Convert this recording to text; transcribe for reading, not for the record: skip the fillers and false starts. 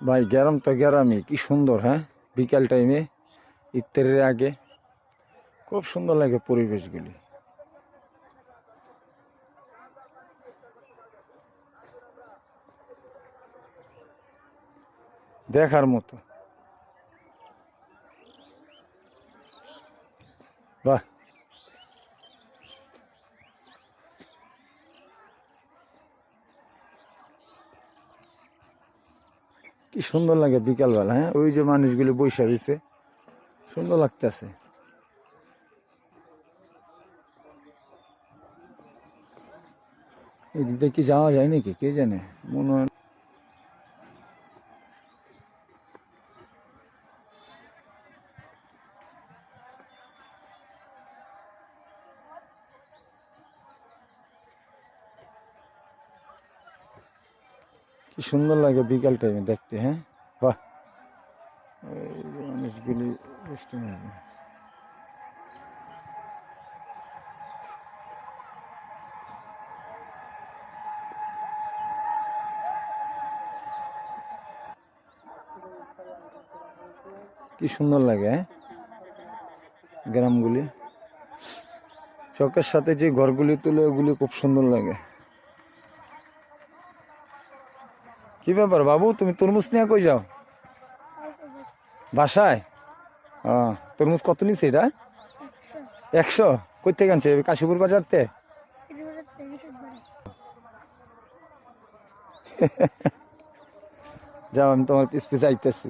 ভাই গ্রাম তো গ্রামই, কি সুন্দর। হ্যাঁ, বিকাল টাইমে ইফতারের আগে খুব সুন্দর লাগে পরিবেশগুলি। দেখার মতো। বাহ, কি সুন্দর লাগে বিকালবেলা। হ্যাঁ, ওই যে মানুষগুলি বসে রয়েছে, সুন্দর লাগতেছে। এদিকটা কি যাওয়া যায় নাকি কে জানে, মনে হয়। কি সুন্দর লাগে বিকাল টাইমে দেখতে। হ্যাঁ, বাহ, এই যে মানুষগুলি বসতে হবে। কি সুন্দর লাগে। হ্যাঁ, গ্রামগুলি চকের সাথে যে ঘরগুলি তুলে ওগুলি খুব সুন্দর লাগে। কি ব্যাপার বাবু, তুমি তরমুজ নিয়ে কই যাও? বাসায়? তরমুজ কত নিচ্ছে এটা? 100? কই থেকে আনছে? কাশীপুর বাজারতে? যাও, আমি তোমার পিছ পিছে আইতেছি।